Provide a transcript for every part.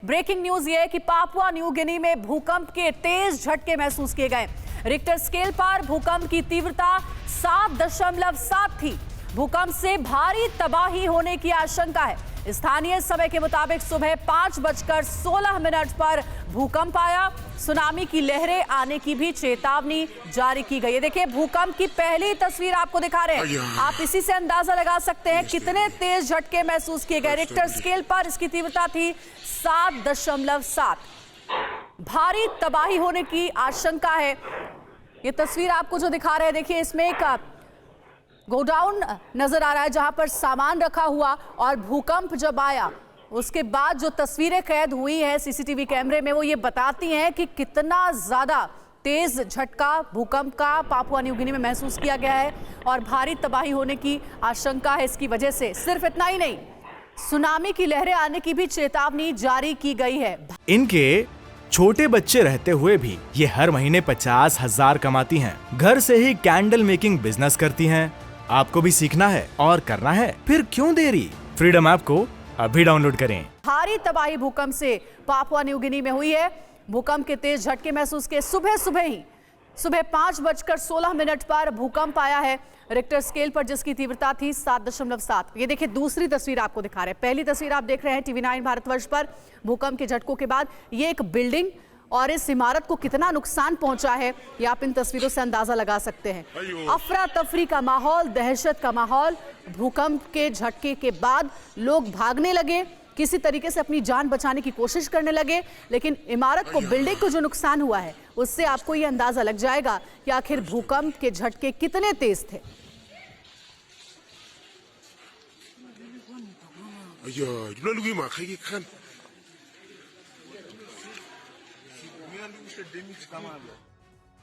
Breaking news ये है कि पापुआ न्यू गिनी में भूकंप के तेज झटके महसूस किए गए। रिक्टर स्केल पर भूकंप की तीव्रता 7.7 थी। भूकंप से भारी तबाही होने की आशंका है। स्थानीय समय के मुताबिक सुबह 5:16 पर भूकंप आया। सुनामी की लहरें आने की भी चेतावनी जारी की गई है। देखिए, भूकंप की पहली तस्वीर आपको दिखा रहे हैं। आप इसी से अंदाजा लगा सकते हैं कितने तेज झटके महसूस किए गए। रिक्टर स्केल पर इसकी तीव्रता थी 7.7। भारी तबाही होने की आशंका है। ये तस्वीर आपको जो दिखा रहे हैं, देखिए इसमें एक गोडाउन नजर आ रहा है जहां पर सामान रखा हुआ, और भूकंप जब आया उसके बाद जो तस्वीरें कैद हुई है सीसीटीवी कैमरे में, वो ये बताती हैं कि कितना ज्यादा तेज झटका भूकंप का पापुआ न्यू गिनी में महसूस किया गया है और भारी तबाही होने की आशंका है इसकी वजह से। सिर्फ इतना ही नहीं, सुनामी की लहरें आने की भी चेतावनी जारी की गई है। इनके छोटे बच्चे रहते हुए भी ये हर महीने 50,000 कमाती हैं। घर से ही कैंडल मेकिंग बिजनेस करती हैं। आपको भी सीखना है और करना है, फिर क्यों देरी? फ्रीडम ऐप को अभी डाउनलोड करें। भारी तबाही भूकंप से पापुआ न्यू गिनी में हुई है। भूकंप के तेज झटके महसूस किए सुबह 5:16 पर भूकंप आया है रिक्टर स्केल पर, जिसकी तीव्रता थी 7.7। ये देखिए दूसरी तस्वीर आपको दिखा रहे हैं। पहली तस्वीर आप देख रहे हैं TV9 भारतवर्ष पर। भूकंप के झटकों के बाद ये एक बिल्डिंग और इस इमारत को कितना नुकसान पहुंचा है ये आप इन तस्वीरों से अंदाजा लगा सकते हैं। अफरा तफरी का माहौल, दहशत का माहौल। भूकंप के झटके के बाद लोग भागने लगे, किसी तरीके से अपनी जान बचाने की कोशिश करने लगे, लेकिन इमारत को, बिल्डिंग को जो नुकसान हुआ है उससे आपको ये अंदाजा लग जाएगा कि आखिर भूकंप के झटके कितने तेज थे।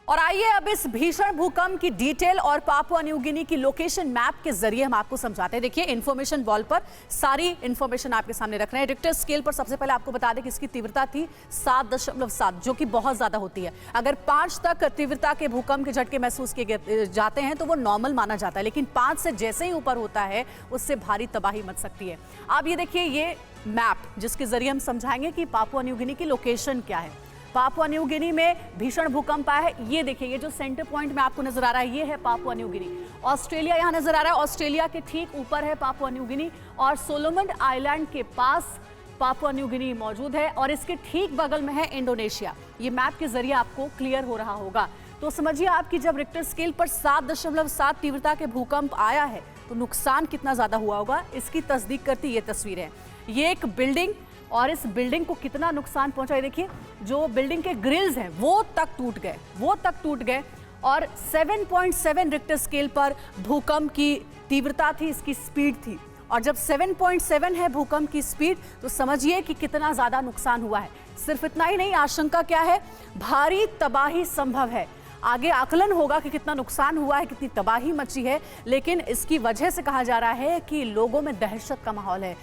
और आइए अब इस भीषण भूकंप की डिटेल और पापुआ न्यू गिनी की लोकेशन मैप के जरिए हम आपको समझाते हैं। देखिए, इंफॉर्मेशन वॉल पर सारी इंफॉर्मेशन आपके सामने रख रहे हैं। रिक्टर स्केल पर सबसे पहले आपको बता दें कि इसकी तीव्रता थी 7.7, जो कि बहुत ज्यादा होती है। अगर 5 तक तीव्रता के भूकंप के झटके महसूस किए जाते हैं तो वो नॉर्मल माना जाता है, लेकिन 5 से जैसे ही ऊपर होता है उससे भारी तबाही मच सकती है। अब ये देखिए, ये मैप जिसके जरिए हम समझाएंगे कि पापुआ न्यू गिनी की लोकेशन क्या है। पापुआ न्यू गिनी में भीषण भूकंप आया है। ये देखिए, ये जो सेंटर पॉइंट में आपको नजर आ रहा है, ये है पापुआ न्यू गिनी। ऑस्ट्रेलिया यहाँ नजर आ रहा है। ऑस्ट्रेलिया के ठीक ऊपर है पापुआ न्यू गिनी, और सोलोमन आइलैंड के पास पापुआ न्यू गिनी मौजूद है, और इसके ठीक बगल में है इंडोनेशिया। ये मैप के जरिए आपको क्लियर हो रहा होगा। तो समझिए आप कि जब रिक्टर स्केल पर 7.7 तीव्रता के भूकंप आया है तो नुकसान कितना ज्यादा हुआ होगा, इसकी तस्दीक करती ये तस्वीर है। ये एक बिल्डिंग, और इस बिल्डिंग को कितना नुकसान पहुंचा है देखिए। जो बिल्डिंग के ग्रिल्स हैं वो तक टूट गए, और 7.7 रिक्टर स्केल पर भूकंप की तीव्रता थी, इसकी स्पीड थी। और जब 7.7 है भूकंप की स्पीड, तो समझिए कि कितना ज्यादा नुकसान हुआ है। सिर्फ इतना ही नहीं, आशंका क्या है, भारी तबाही संभव है। आगे आकलन होगा कि कितना नुकसान हुआ है, कितनी तबाही मची है, लेकिन इसकी वजह से कहा जा रहा है कि लोगों में दहशत का माहौल है।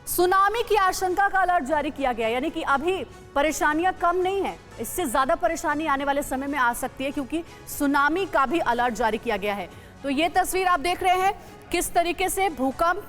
सुनामी की आशंका का अलर्ट जारी किया गया, यानी कि अभी परेशानियां कम नहीं है, इससे ज्यादा परेशानी आने वाले समय में आ सकती है, क्योंकि सुनामी का भी अलर्ट जारी किया गया है। तो ये तस्वीर आप देख रहे हैं किस तरीके से भूकंप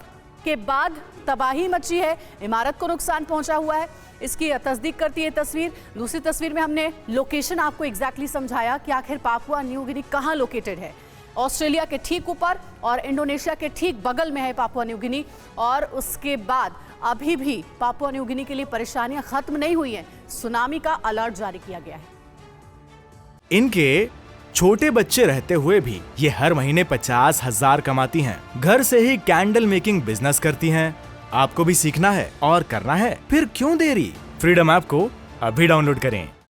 के बाद तबाही मची है, इमारत को नुकसान पहुंचा हुआ है, इसकी तस्दीक करती है तस्वीर। दूसरी तस्वीर में हमने लोकेशन आपको एग्जैक्टली समझाया कि आखिर पापुआ न्यू गिनी कहाँ लोकेटेड है। ऑस्ट्रेलिया के ठीक ऊपर और इंडोनेशिया के ठीक बगल में है पापुआ न्यू गिनी, और उसके बाद अभी भी पापुआ न्यू गिनी के लिए परेशानियां खत्म नहीं हुई हैं। सुनामी का अलर्ट जारी किया गया है। इनके छोटे बच्चे रहते हुए भी ये हर महीने 50,000 कमाती हैं। घर से ही कैंडल मेकिंग बिजनेस करती हैं। आपको भी सीखना है और करना है, फिर क्यों देरी? फ्रीडम ऐप को अभी डाउनलोड करें।